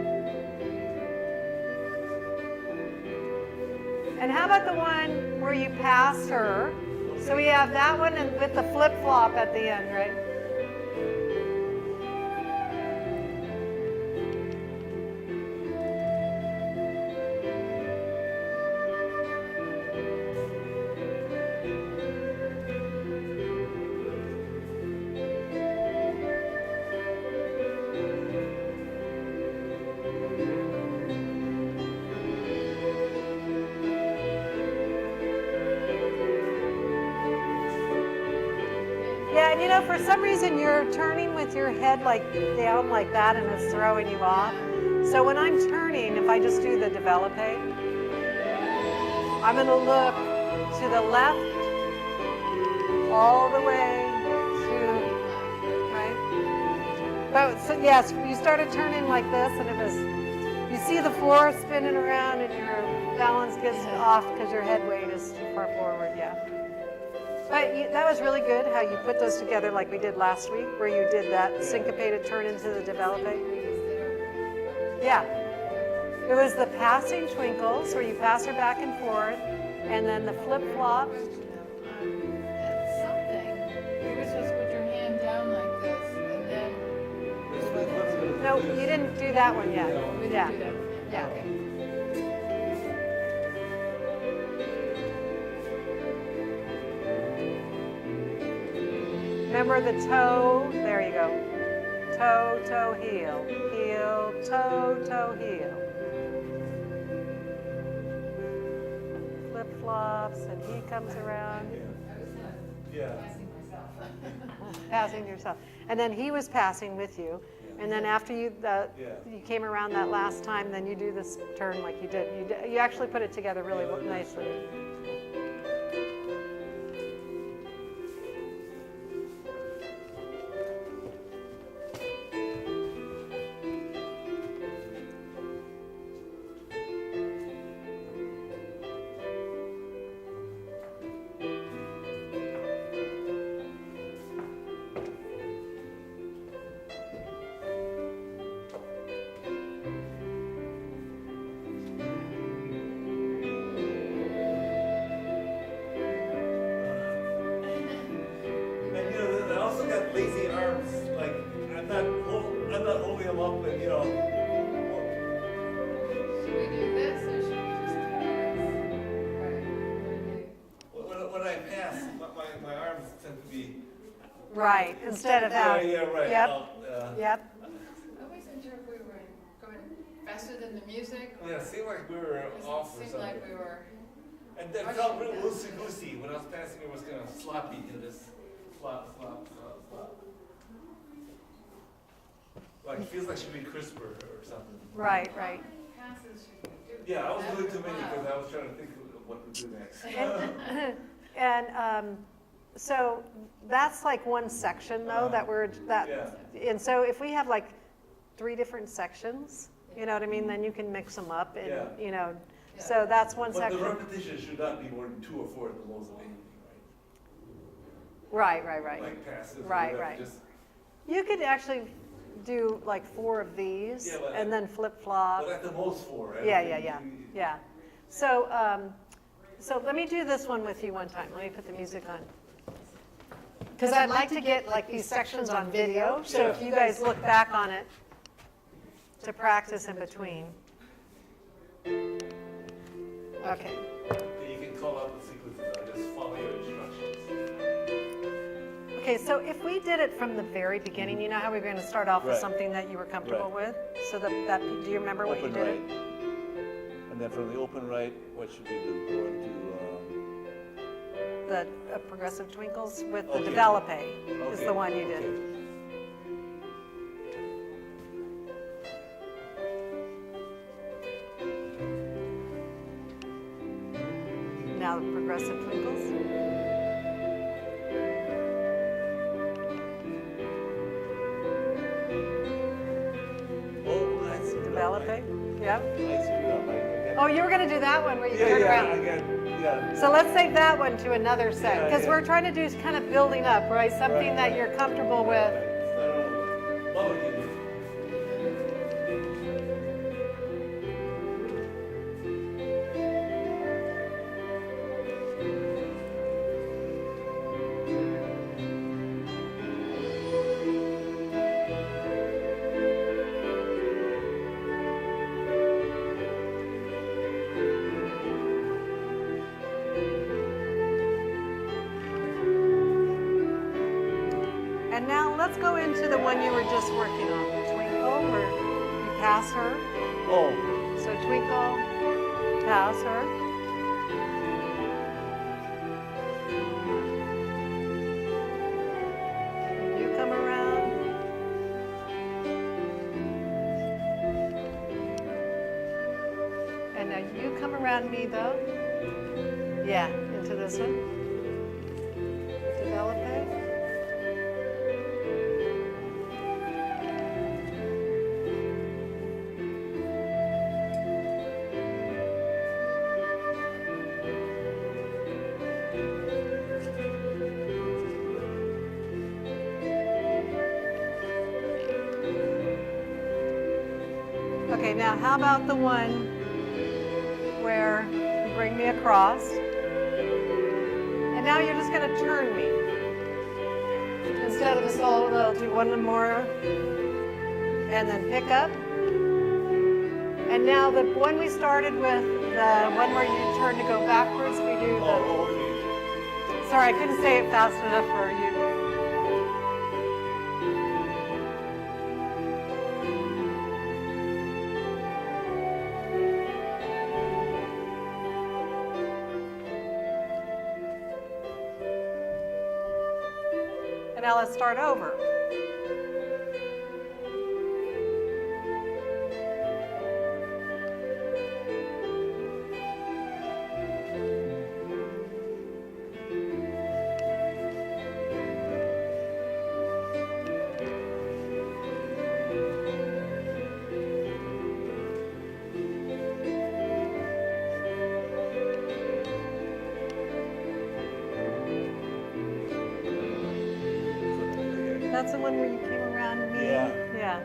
Speaker 2: And how about the one where you pass her? So we have that one and with the flip-flop at the end, right? Yeah, and you know, for some reason you're turning with your head like down like that and it's throwing you off. So when I'm turning, if I just do the develope, I'm going to look to the left all the way to, right? But so, yes, you started turning like this and it was, you see the floor spinning around and your balance gets off because your head weight is too far forward, yeah. But that was really good how you put those together like we did last week, where you did that syncopated turn into the develope. Yeah. It was the passing twinkles, where you pass her back and forth, and then the flip-flop.
Speaker 3: And something, you were supposed to put your hand down like this, and then.
Speaker 2: No, you didn't do that one yet.
Speaker 3: We
Speaker 2: Yeah.
Speaker 3: didn't do that.
Speaker 2: Yeah.
Speaker 3: Okay.
Speaker 2: Remember the toe? There you go. Toe, toe, heel. Heel, toe, toe, heel. Flip-flops, and he comes around.
Speaker 1: Yeah.
Speaker 2: Passing yourself. And then he was passing with you. And then after you came around that last time, then you do this turn like you did. You actually put it together really nicely.
Speaker 1: Lazy arms, like I'm not holding them up, and you know.
Speaker 3: Should we do this, or should we just do this? Right.
Speaker 1: When I pass, my arms tend to be.
Speaker 2: Right, instead of that.
Speaker 1: Yeah, right.
Speaker 2: Yep.
Speaker 3: I
Speaker 2: Yep.
Speaker 3: wasn't sure if we were going faster than the music. Or
Speaker 1: Yeah, it seemed like we were off or
Speaker 3: Seemed
Speaker 1: something.
Speaker 3: like we were.
Speaker 1: And then it felt real loosey-goosey. When I was passing, it was kind of sloppy in this. Slop. Like it feels like it should be crisper or something.
Speaker 2: Right, right.
Speaker 3: Passes should we do?
Speaker 1: Yeah, I was doing too many because I was trying to think of what to do next.
Speaker 2: And so that's like one section though and so if we have like 3 different sections, you know what I mean, then you can mix them up and you know, so that's one
Speaker 1: But
Speaker 2: section.
Speaker 1: the repetition should not be more than 2 or 4 at the most of anything,
Speaker 2: Right.
Speaker 1: Like passes. or
Speaker 2: Right,
Speaker 1: whatever,
Speaker 2: right.
Speaker 1: Just,
Speaker 2: You could actually do like 4 of these
Speaker 1: Yeah, but
Speaker 2: and then flip-flop.
Speaker 1: but at the most 4, right?
Speaker 2: Yeah. So, so let me do this one with you one time. Let me put the music on. Because I'd like to get like these sections on video, so if you guys look back on it to practice in between. Okay.
Speaker 1: You can call out the sequences. I'll just follow your instructions.
Speaker 2: Okay, so if we did it from the very beginning, you know how we were going to start off with
Speaker 1: Right.
Speaker 2: something that you were comfortable
Speaker 1: Right.
Speaker 2: with? So do you remember what you
Speaker 1: Open
Speaker 2: did?
Speaker 1: right. And then from the open right, what should we do? Go into.
Speaker 2: The progressive twinkles with the
Speaker 1: Okay.
Speaker 2: develope is
Speaker 1: Okay,
Speaker 2: the one you did.
Speaker 1: okay.
Speaker 2: Yep.
Speaker 1: I screwed up. I
Speaker 2: Oh, you were going to do that one where you
Speaker 1: yeah,
Speaker 2: turn
Speaker 1: yeah,
Speaker 2: around.
Speaker 1: again. Yeah.
Speaker 2: So let's save that one to another set
Speaker 1: Yeah,
Speaker 2: because
Speaker 1: yeah.
Speaker 2: we're trying to do kind of building up, right? Something
Speaker 1: Right,
Speaker 2: that
Speaker 1: right.
Speaker 2: you're comfortable with.
Speaker 1: Start over. Bubba can do it.
Speaker 2: And now let's go into the one you were just working on, the twinkle, where you pass her.
Speaker 1: Oh,
Speaker 2: So twinkle, pass her. You come around. And now you come around me though. Yeah, into this one. Develop it. Okay, now how about the one where you bring me across? And now you're just going to turn me. Instead of a solo, we'll do one more and then pick up. And now the one we started with, the one where you turn to go backwards, we do the...
Speaker 1: oh, okay.
Speaker 2: Sorry, I couldn't say it fast enough for you. And now let's start over. That's the one where you came around me?
Speaker 1: Yeah.
Speaker 2: Yeah.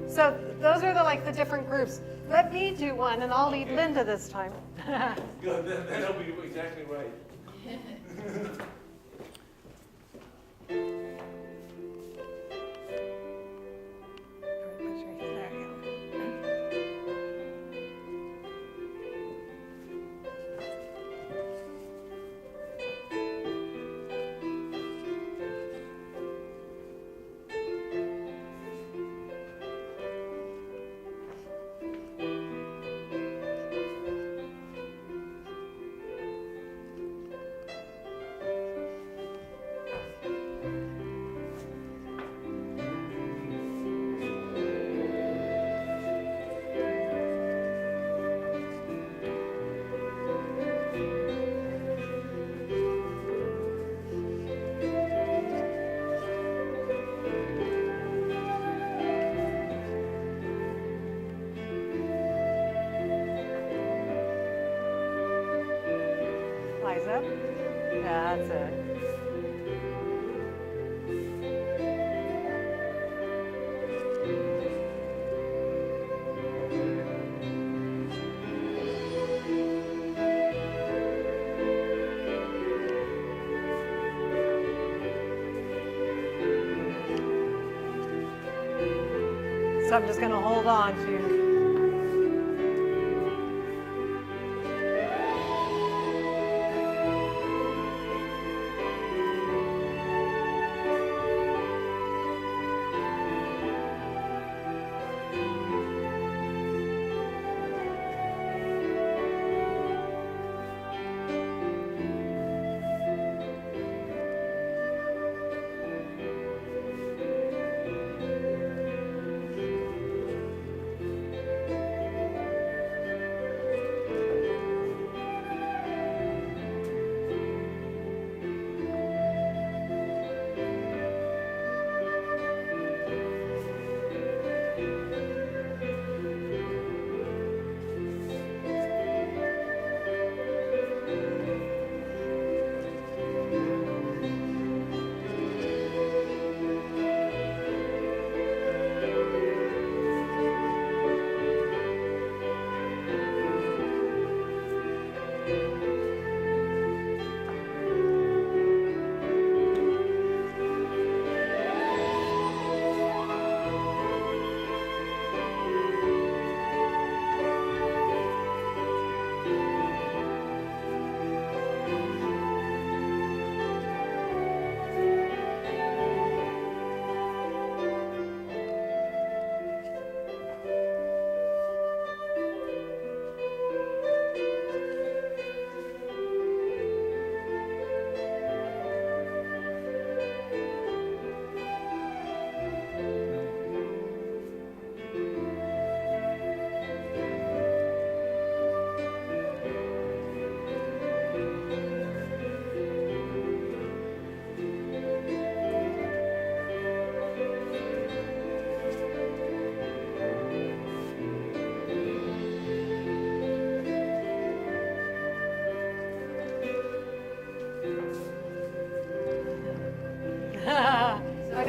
Speaker 2: So those are like the different groups. Let me do one and I'll lead Linda this time.
Speaker 1: Good, that'll be exactly right.
Speaker 2: There you go. Eyes up. Yeah, that's it. So I'm just going to hold on to.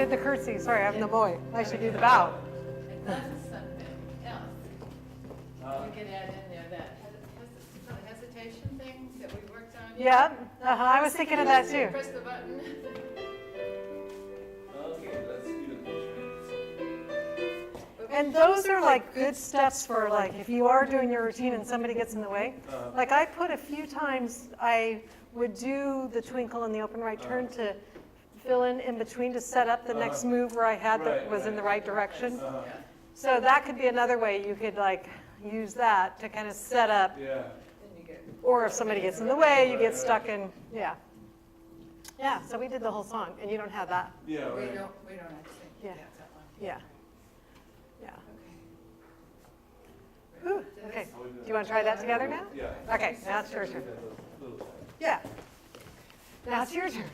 Speaker 2: did the curtsy. Sorry, I'm the boy. I should do the bow.
Speaker 3: And that's something else we could add in there, that hesitation thing that we worked on.
Speaker 2: Yeah, I was thinking of that too.
Speaker 3: Press the button.
Speaker 1: Okay, let's do it.
Speaker 2: And those are like good steps for like if you are doing your routine and somebody gets in the way. Like I put a few times I would do the twinkle and the open right turn to fill in between to set up the next move where I had that was in the right direction. So that could be another way you could like use that to kind of set up.
Speaker 1: Yeah.
Speaker 2: Or if somebody gets in the way, you get stuck in, yeah. Yeah, so we did the whole song and you don't have that.
Speaker 1: Yeah,
Speaker 3: We
Speaker 1: right.
Speaker 3: don't have to sing.
Speaker 2: Yeah.
Speaker 3: That one.
Speaker 2: Yeah. Yeah.
Speaker 3: Okay.
Speaker 2: Whew, okay. Do you want to try that together now?
Speaker 1: Yeah.
Speaker 2: Okay, now it's your turn. Yeah. Now it's your turn.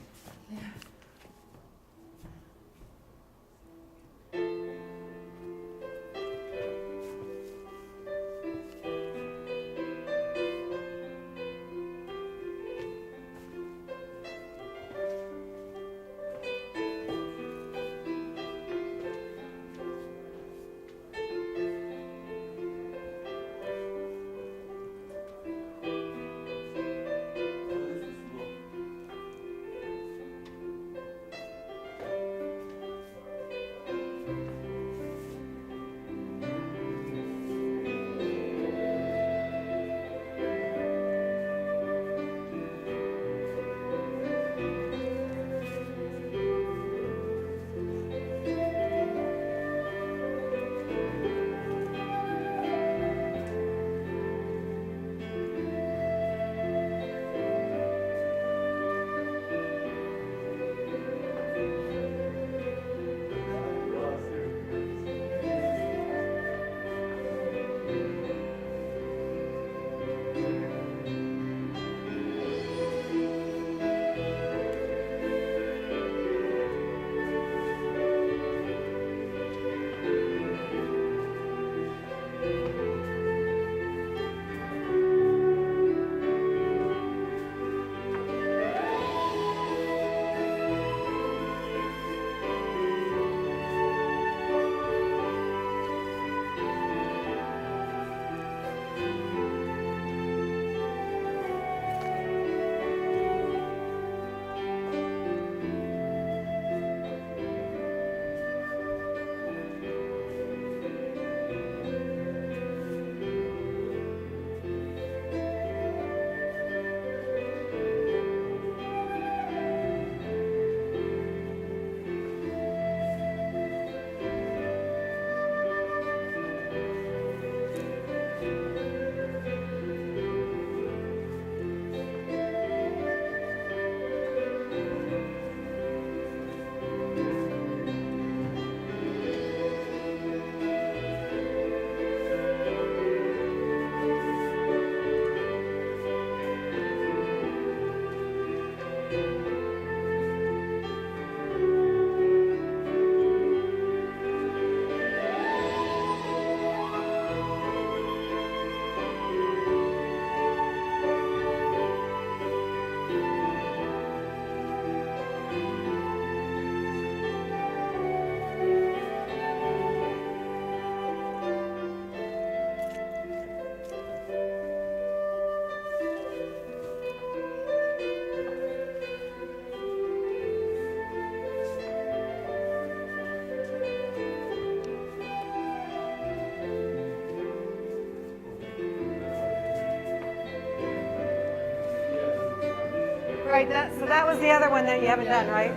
Speaker 2: Right, so that was the other one that you haven't done, right?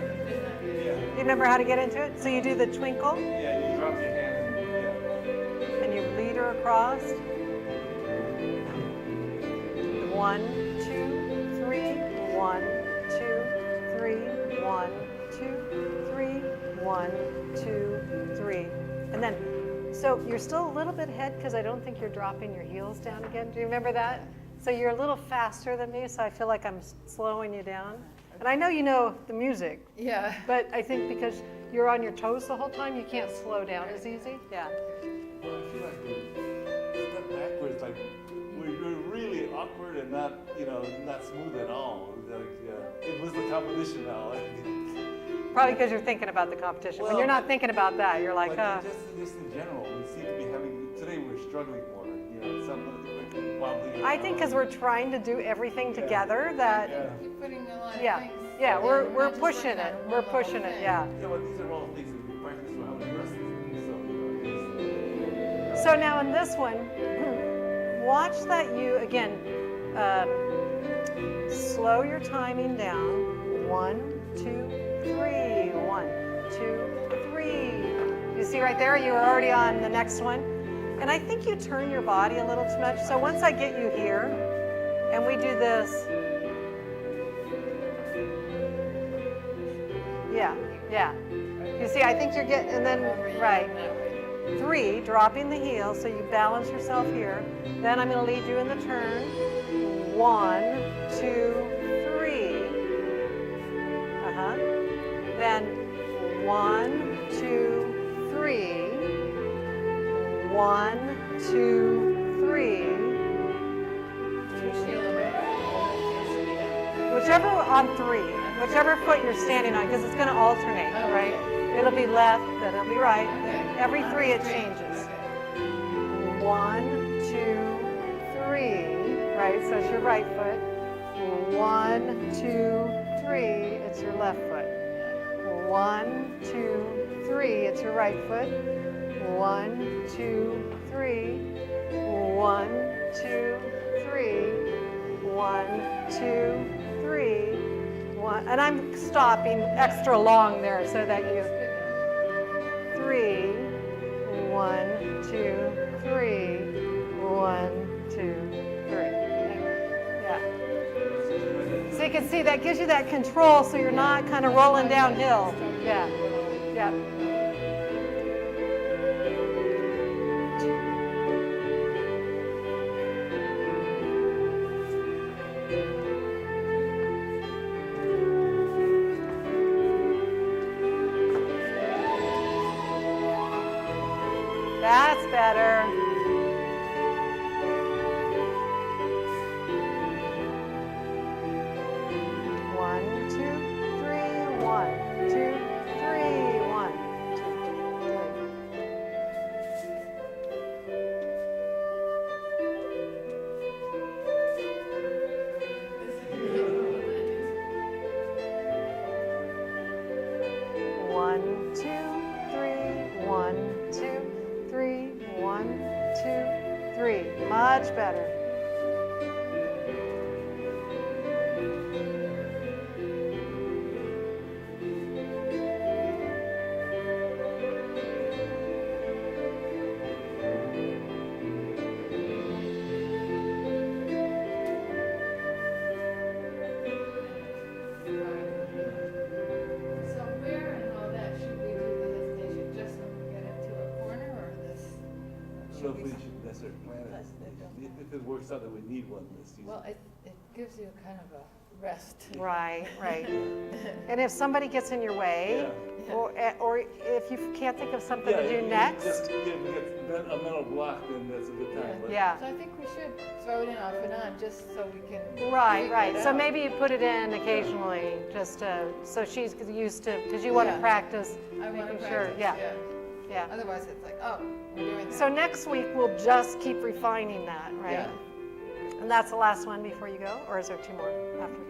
Speaker 2: You remember how to get into it? So you do the twinkle,
Speaker 1: Yeah, you drop your hand. Yeah.
Speaker 2: and you lead her across. 1, 2, 3, 1, 2, 3, 1, 2, 3, 1, 2, 3. And then, so you're still a little bit ahead because I don't think you're dropping your heels down again. Do you remember that? So you're a little faster than me, so I feel like I'm slowing you down. And I know you know the music,
Speaker 3: Yeah.
Speaker 2: but I think because you're on your toes the whole time, you can't slow down as easy. Yeah.
Speaker 1: Well, I feel like we step backwards, like we're really awkward and not, not smooth at all. Like, yeah, it was the competition now.
Speaker 2: Probably because you're thinking about the competition. When you're not thinking about that, you're like,
Speaker 1: But just in general, we seem to be having, today we're struggling more, you know, some of the wobbling.
Speaker 2: I think because we're trying to do everything together that,
Speaker 1: Yeah.
Speaker 3: You're putting a lot of
Speaker 2: yeah,
Speaker 3: things.
Speaker 2: yeah,
Speaker 3: in,
Speaker 2: we're
Speaker 3: not just
Speaker 2: pushing
Speaker 3: working on
Speaker 2: it.
Speaker 3: one
Speaker 2: We're
Speaker 3: little
Speaker 2: pushing it,
Speaker 3: thing.
Speaker 2: yeah.
Speaker 1: Yeah, well, these are all things that we practice for how we wrestle. So, you know,
Speaker 2: So now in this one, watch that you, again, slow your timing down. 1, 2, 3. 1, 2, 3. You see right there, you were already on the next one. And I think you turn your body a little too much. So once I get you here, and we do this. Yeah, yeah. You see, I think you're getting, and then, right. 3, dropping the heel, so you balance yourself here. Then I'm going to lead you in the turn. 1, 2, 3. Then 1, 2, 3. 1, 2, 3. Whichever on 3, whichever foot you're standing on, because it's going to alternate, right? It'll be left, then it'll be right. Every 3 it changes. 1, 2, 3. Right, so it's your right foot. 1, 2, 3. It's your left foot. 1, 2, 3. It's your right foot. 1, 2, 3. 1, 2, 3. 1, 2, 3. 1. And I'm stopping extra long there so that you. 3. 1, 2, 3. 1, 2, 3. Yeah. So you can see that gives you that control so you're not kind of rolling downhill. Yeah. Yeah. That's better. One, two, three, 1, 2, 3, 1, 1, 2, 3, 1, 2, 3, 1, 2, 3. Much better.
Speaker 3: So where and all that should we do the hesitation? Just when we get into a corner or this?
Speaker 1: So if we should necessarily plan it, if it works out that we need one this season.
Speaker 3: Well, it gives you kind of a rest.
Speaker 2: Right, right. And if somebody gets in your way,
Speaker 3: Yeah.
Speaker 2: or if you can't think of something
Speaker 1: Yeah,
Speaker 2: to do
Speaker 1: if we
Speaker 2: next,
Speaker 1: just, yeah, if we get a mental block, then that's a good time. But
Speaker 2: yeah.
Speaker 3: So I think we should throw it in off and on just so we can.
Speaker 2: Right,
Speaker 3: figure
Speaker 2: right.
Speaker 3: it
Speaker 2: So
Speaker 3: out.
Speaker 2: maybe you put it in occasionally, just so she's used to, because you want to
Speaker 3: Yeah.
Speaker 2: practice
Speaker 3: I want to
Speaker 2: making sure,
Speaker 3: practice,
Speaker 2: yeah, yeah.
Speaker 3: Otherwise, it's like, oh, we're doing that.
Speaker 2: So next week, we'll just keep refining that, right?
Speaker 3: Yeah.
Speaker 2: And that's the last one before you go, or is there 2 more after?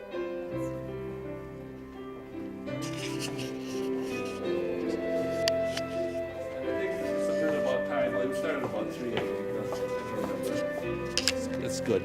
Speaker 3: It's the 23rd.
Speaker 1: I think it's a bit about time. Like we started about 3, I think. I can't remember.
Speaker 4: It's good.